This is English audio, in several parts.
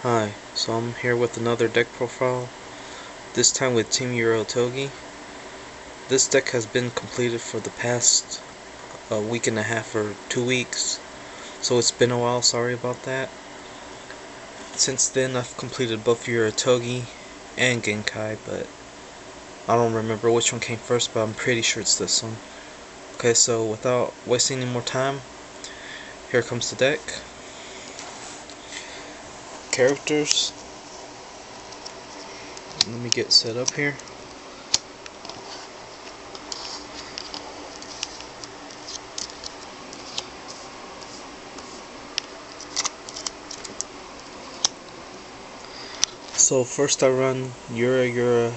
Hi, so I'm here with another deck profile, this time with Team Uraotogi. This deck has been completed for the past week and a half or 2 weeks, so it's been a while, sorry about that. Since then I've completed both Uraotogi and Genkai, but I don't remember which one came first, but I'm pretty sure it's this one. Okay, so without wasting any more time, here comes the deck. Characters. Let me get set up here. So first I run Uraotogi.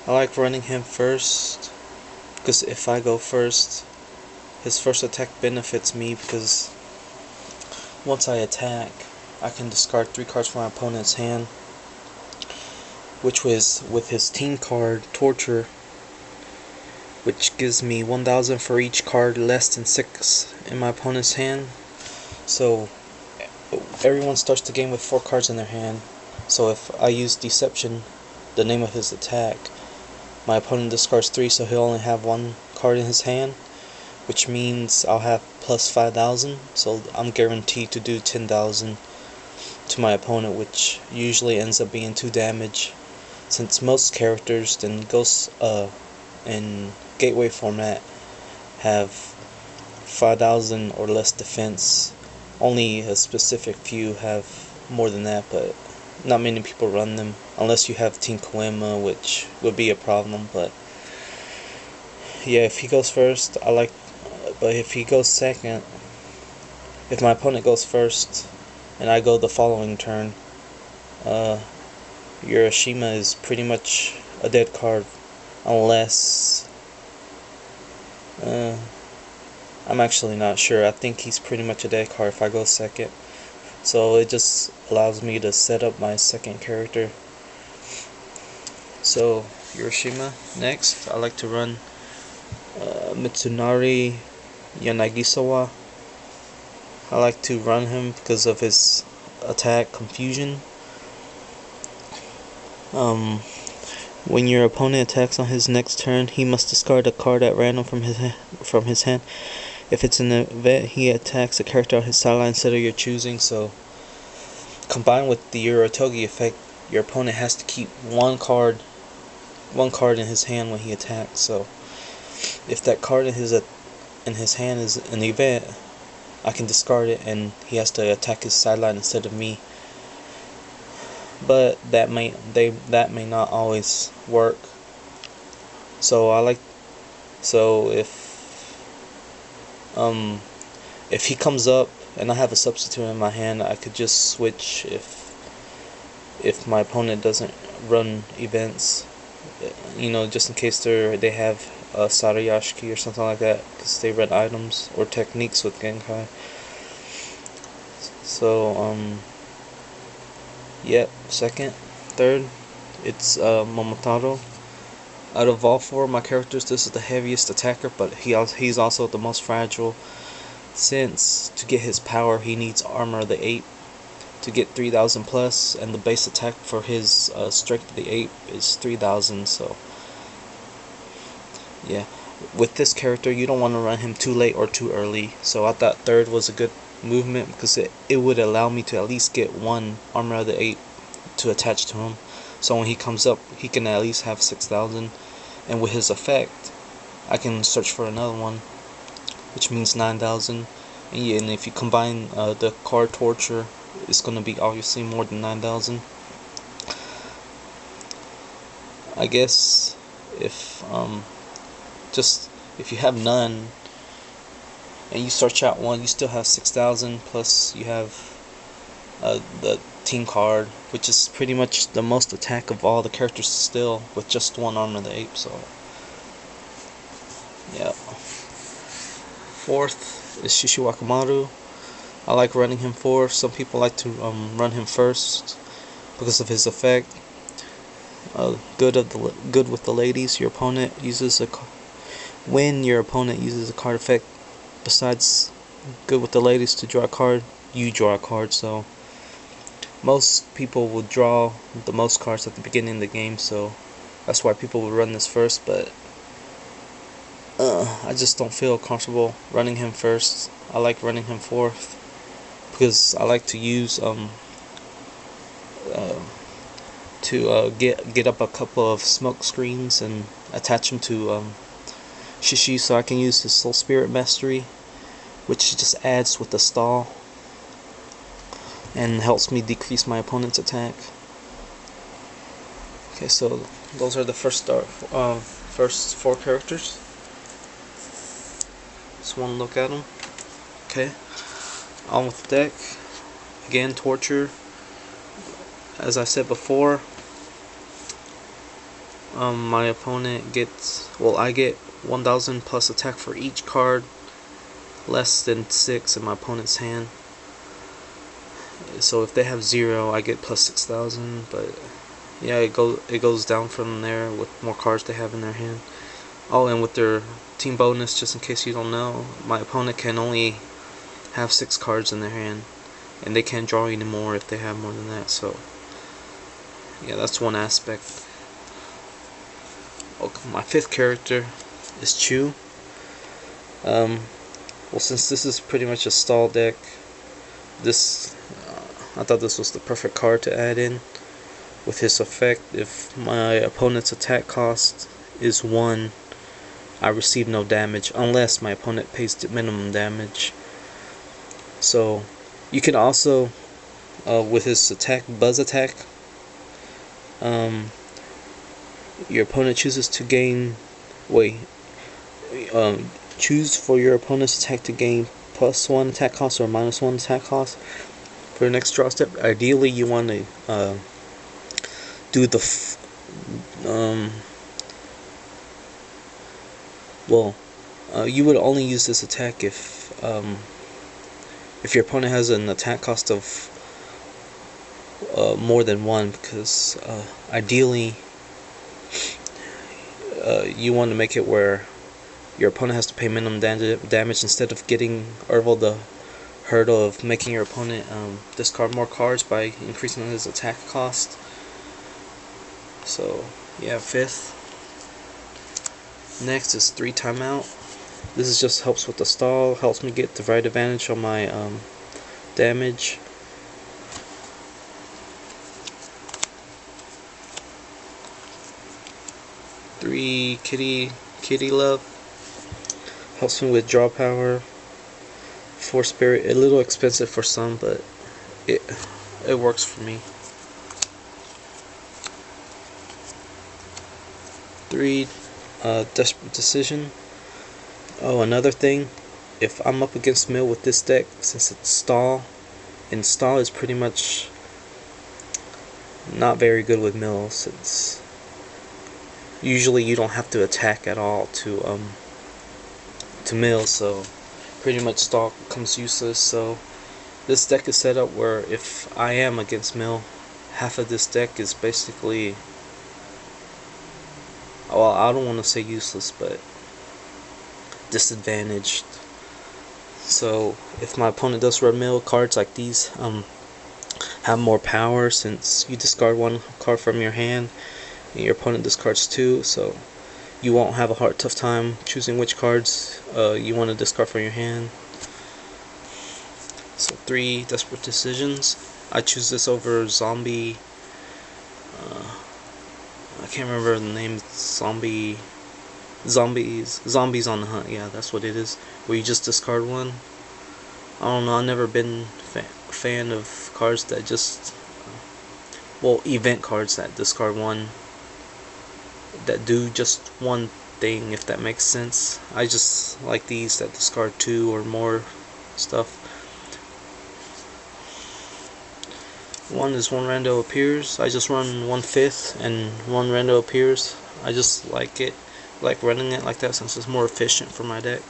I like running him first, because if I go first, his first attack benefits me, because once I attack, I can discard 3 cards from my opponent's hand, which was with his team card, Torture, which gives me 1,000 for each card less than 6 in my opponent's hand. So everyone starts the game with 4 cards in their hand. So if I use Deception, the name of his attack, my opponent discards 3, so he'll only have 1 card in his hand, which means I'll have plus 5,000, so I'm guaranteed to do 10,000 to my opponent, which usually ends up being 2 damage, since most characters in in Gateway format have 5,000 or less defense. Only a specific few have more than that, but not many people run them, unless you have Team Koema, which would be a problem. But yeah, if he goes first, but if he goes second, if my opponent goes first, and I go the following turn, Uraotogi is pretty much a dead card, unless, I'm actually not sure. I think he's pretty much a dead card if I go second. So it just allows me to set up my second character. So Uraotogi next. I like to run Mitsunari Yanagisawa. I like to run him because of his attack Confusion. When your opponent attacks on his next turn, he must discard a card at random from his hand. If it's an event, he attacks a character on his sideline instead of your choosing. So combined with the Uraotogi effect, your opponent has to keep one card in his hand when he attacks. So if that card in his hand is an event, I can discard it and he has to attack his sideline instead of me. But that may not always work. So if he comes up and I have a substitute in my hand, I could just switch if my opponent doesn't run events, just in case they have a Sarayashiki or something like that, because they run items or techniques with Genkai. So yeah, second, third, it's Momotaro. Out of all 4 of my characters, this is the heaviest attacker, but he's also the most fragile, since to get his power he needs Armor of the Ape to get 3,000 plus, and the base attack for his Strength of the Ape is 3,000. So yeah, with this character you don't want to run him too late or too early. So I thought third was a good movement, because it would allow me to at least get 1 Armor of the Ape to attach to him. So when he comes up, he can at least have 6,000, and with his effect, I can search for another one, which means 9,000. And if you combine the card Torture, it's going to be obviously more than 9,000. I guess if you have none and you search out one, you still have 6,000, plus you have the team card, which is pretty much the most attack of all the characters still, with just 1 Armor of the Ape. So yeah. Fourth is Shishiwakamaru. I like running him fourth. Some people like to run him first because of his effect. Good with the ladies. When your opponent uses a card effect besides good with the ladies to draw a card, you draw a card. So most people will draw the most cards at the beginning of the game, so that's why people will run this first. But I just don't feel comfortable running him first. I like running him fourth because I like to use get up a couple of smoke screens and attach them to Shishi, so I can use his Soul Spirit Mastery, which just adds with the stall and helps me decrease my opponent's attack. Okay, so those are the first four characters. Just want to look at them. Okay, on with the deck. Again, Torture. As I said before, my opponent gets, well, I get 1,000 plus attack for each card less than 6 in my opponent's hand. So if they have 0, I get plus 6,000. But yeah, it goes down from there with more cards they have in their hand. Oh, and with their team bonus, just in case you don't know, my opponent can only have 6 cards in their hand, and they can't draw any more if they have more than that. So yeah, that's one aspect. Okay, my fifth character is Chu. Well, since this is pretty much a stall deck, I thought this was the perfect card to add in with his effect. If my opponent's attack cost is 1, I receive no damage unless my opponent pays the minimum damage. So you can also, with his attack, Buzz Attack, your opponent chooses to gain, choose for your opponent's attack to gain +1 attack cost or -1 attack cost for your next draw step. Ideally, you want to do the you would only use this attack if your opponent has an attack cost of more than 1, because ideally you want to make it where your opponent has to pay minimum damage instead of getting over the hurdle of making your opponent discard more cards by increasing his attack cost. So yeah, fifth. Next is 3 Timeout. This is just helps with the stall, helps me get the right advantage on my damage. Three Kitty Love helps me with draw power. 4 Spirit, a little expensive for some, but it works for me. 3 Desperate Decision. Oh, another thing, if I'm up against mill with this deck, since it's stall, and stall is pretty much not very good with mill, since usually you don't have to attack at all to mill, so pretty much stall becomes useless. So this deck is set up where if I am against mill, half of this deck is basically, well, I don't want to say useless, but disadvantaged. So if my opponent does run mill, cards like these have more power, since you discard 1 card from your hand and your opponent discards 2, so you won't have a tough time choosing which cards you want to discard from your hand. So 3 Desperate Decisions. I choose this over Zombie, I can't remember the name. Zombies on the Hunt. Yeah, that's what it is. Where you just discard 1. I don't know. I've never been fan of cards that just, event cards that discard 1, that do just 1 thing, if that makes sense. I just like these that discard 2 or more stuff. 1 is 1 rando appears. I just run 1/5 and 1 rando appears. I just like it, like running it like that, since it's more efficient for my deck.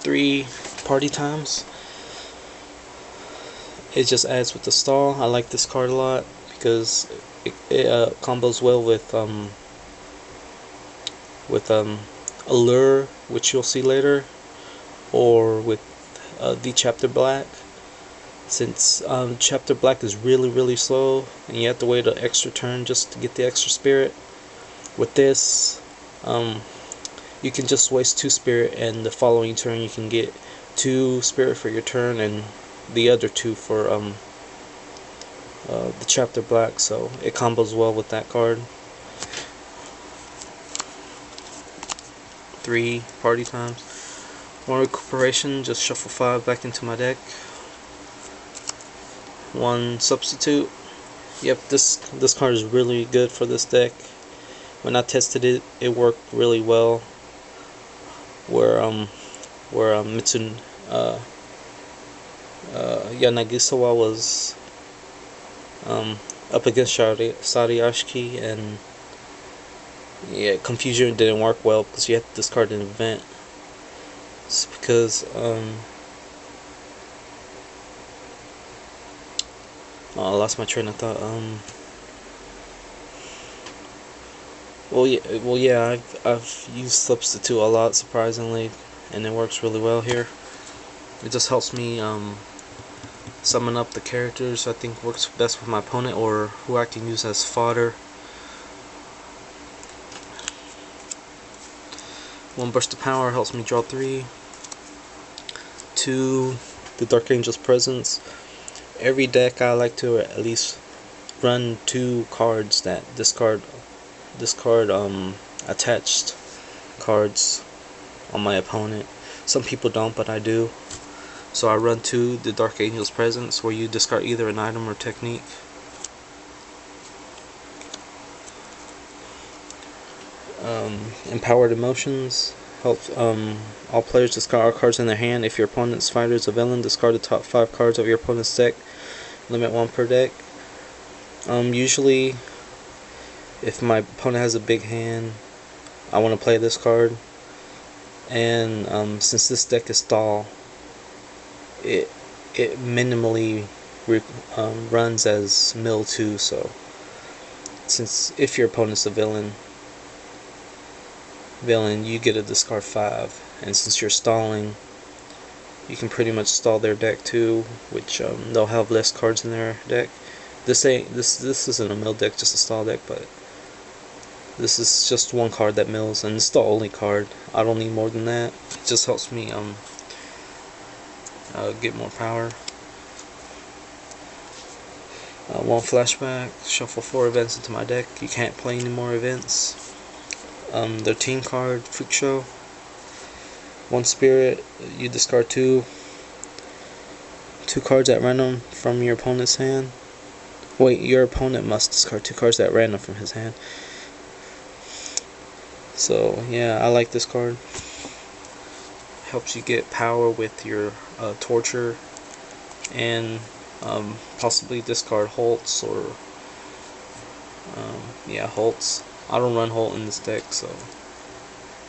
3 Party Times. It just adds with the stall. I like this card a lot because it combos well with Allure, which you'll see later. or with the Chapter Black. Since Chapter Black is really slow, and you have to wait an extra turn just to get the extra spirit. With this, you can just waste 2 spirit, and the following turn you can get 2 spirit for your turn, and the other 2 for the Chapter Black. So it combos well with that card. 3 party times. 1 recuperation, just shuffle 5 back into my deck. 1 substitute. Yep, this card is really good for this deck. When I tested it, it worked really well. Where Yanagisawa was up against Sariashiki, and yeah, Confusion didn't work well because you had to discard an event. It's because I lost my train of thought. Well, yeah, I've used substitute a lot, surprisingly, and it works really well here. It just helps me summon up the characters I think works best with my opponent, or who I can use as fodder. 1 burst of power helps me draw 3. 2, the Dark Angel's Presence. Every deck I like to at least run 2 cards that discard attached cards on my opponent. Some people don't, but I do. So I run 2, the Dark Angel's Presence, where you discard either an item or technique. Empowered Emotions helps all players discard all cards in their hand. If your opponent's fighter is a villain, discard the top 5 cards of your opponent's deck. Limit 1 per deck. Usually, if my opponent has a big hand, I want to play this card. And since this deck is stall, it minimally runs as mill 2. So, since if your opponent's a villain, you get a discard 5, and since you're stalling, you can pretty much stall their deck too, which they'll have less cards in their deck. This isn't a mill deck, just a stall deck, but this is just 1 card that mills, and it's the only card. I don't need more than that. It just helps me get more power. 1 flashback, shuffle 4 events into my deck. You can't play any more events. Their team card, Freak Show. 1 spirit, you discard 2 cards at random from your opponent's hand. Wait, your opponent must discard 2 cards at random from his hand. So yeah, I like this card. Helps you get power with your torture, and possibly discard Holtz, or yeah, Holtz. I don't run Holt in this deck, so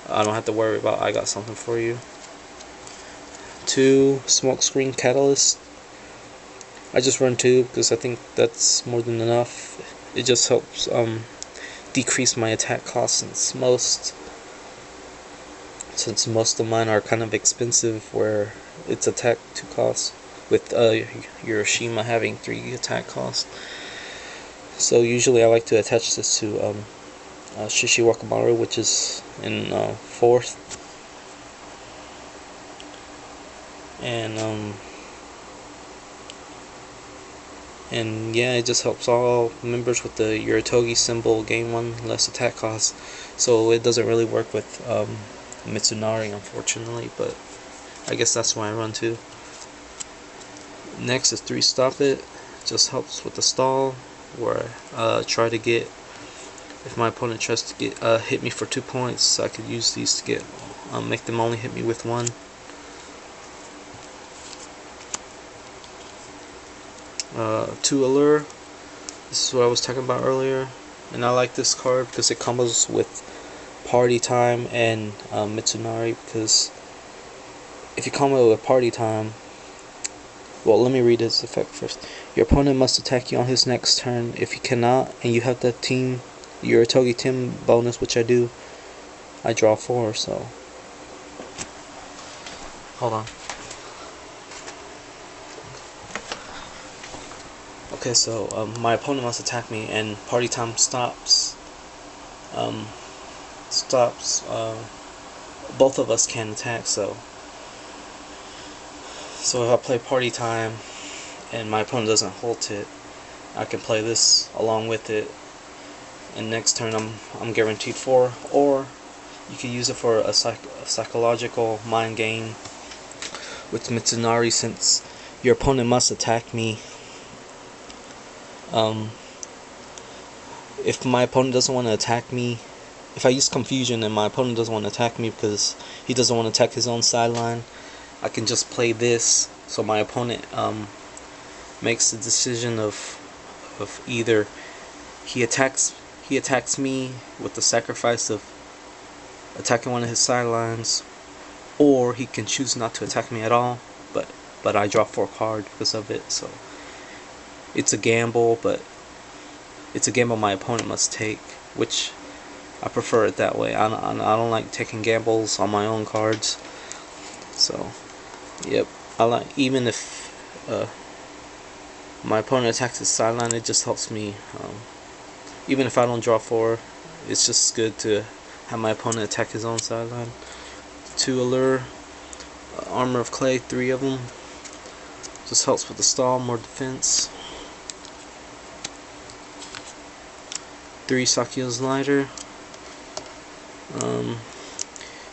I don't have to worry about I got something for you. 2 Smokescreen Catalyst. I just run 2 because I think that's more than enough. It just helps decrease my attack costs, since most of mine are kind of expensive, where it's attack 2 costs, with Hiroshima having 3 attack costs. So usually I like to attach this to Shishiwakamaru, which is in 4th, and yeah, it just helps all members with the Uraotogi symbol gain 1 less attack cost. So it doesn't really work with Mitsunari, unfortunately, but I guess that's why I run 2. Next is 3 Stop It. Just helps with the stall, where I try to get, if my opponent tries to get hit me for 2 points, I could use these to get make them only hit me with 1. 2 Allure. This is what I was talking about earlier, and I like this card because it combos with Party Time and Mitsunari. Because if you combo with Party Time, well, let me read its effect first. Your opponent must attack you on his next turn. If you cannot, and you have the team, Uraotogi team bonus, which I do, I draw 4. So Hold on. Okay, so my opponent must attack me, and party time stops. Both of us can attack. So if I play party time and my opponent doesn't halt it, I can play this along with it, and next turn I'm guaranteed 4. Or you can use it for a psychological mind game with Mitsunari, since your opponent must attack me. If my opponent doesn't want to attack me, if I use confusion and my opponent doesn't want to attack me because he doesn't want to attack his own sideline, I can just play this, so my opponent makes the decision of either he attacks me with the sacrifice of attacking one of his sidelines, or he can choose not to attack me at all, but I draw 4 cards because of it. So it's a gamble, but it's a gamble my opponent must take, which I prefer it that way. I don't like taking gambles on my own cards. So yep, I like, even if my opponent attacks his sideline, it just helps me. Even if I don't draw 4, it's just good to have my opponent attack his own sideline. 2 allure, armor of clay, 3 of them. Just helps with the stall, more defense. 3 Sakyo's lighter.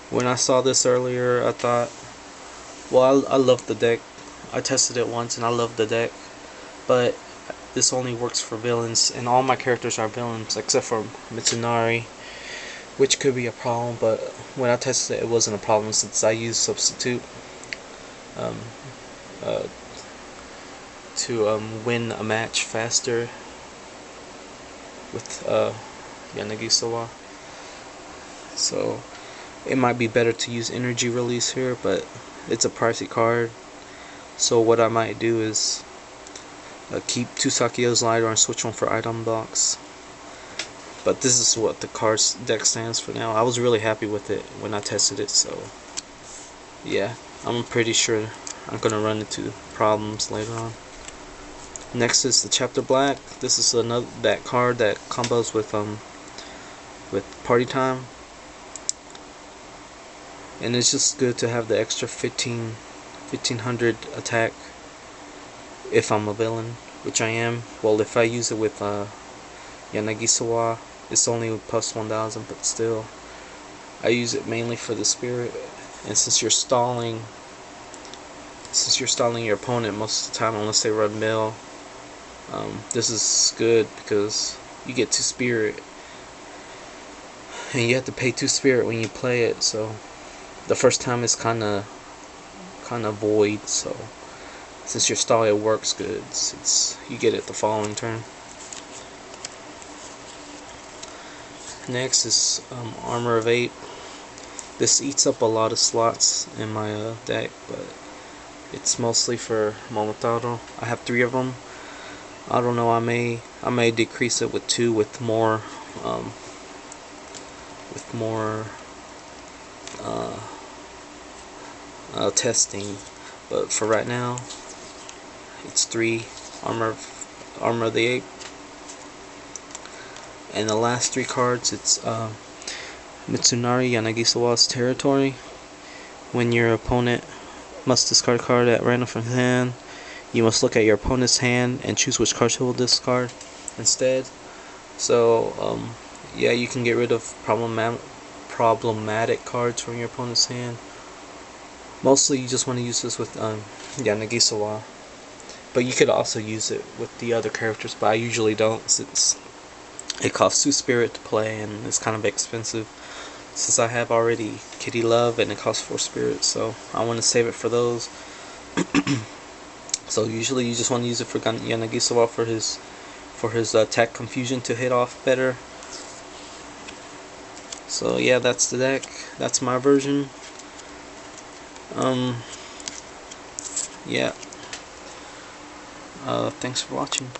When I saw this earlier, I thought, well, I love the deck. I tested it once and I love the deck, but this only works for villains, and all my characters are villains except for Mitsunari, which could be a problem, but when I tested it, it wasn't a problem since I used substitute to win a match faster with Yanagisawa. So it might be better to use energy release here, but it's a pricey card. So what I might do is keep 2 Sakyo's lighter and switch one for item box. But this is what the card's deck stands for now. I was really happy with it when I tested it, so yeah, I'm pretty sure I'm gonna run into problems later on. Next is the Chapter Black. This is that card that combos with Party Time, and it's just good to have the extra 1500 attack if I'm a villain, which I am. Well, if I use it with Yanagisawa, it's only plus 1000, but still I use it mainly for the spirit. And since you're stalling your opponent most of the time, unless they run mill, this is good because you get 2 spirit, and you have to pay 2 spirit when you play it. So the first time is kind of void. So since your stall, it works good. You get it the following turn. Next is Armor of 8. This eats up a lot of slots in my deck, but it's mostly for Momotaro. I have 3 of them. I don't know, I may decrease it with 2 with more testing, but for right now it's 3 armor of the 8. And the last 3 cards, it's Mitsunari Yanagisawa's Territory. When your opponent must discard a card at random from his hand, you must look at your opponent's hand and choose which cards he will discard instead. So yeah, you can get rid of problematic cards from your opponent's hand. Mostly you just want to use this with Yanagisawa, but you could also use it with the other characters, but I usually don't, since it costs 2 spirit to play and it's kind of expensive, since I have already Kitty Love and it costs 4 spirit, so I want to save it for those. So usually you just want to use it for Yanagisawa for his attack confusion to hit off better. So yeah, that's the deck. That's my version. Yeah. Thanks for watching.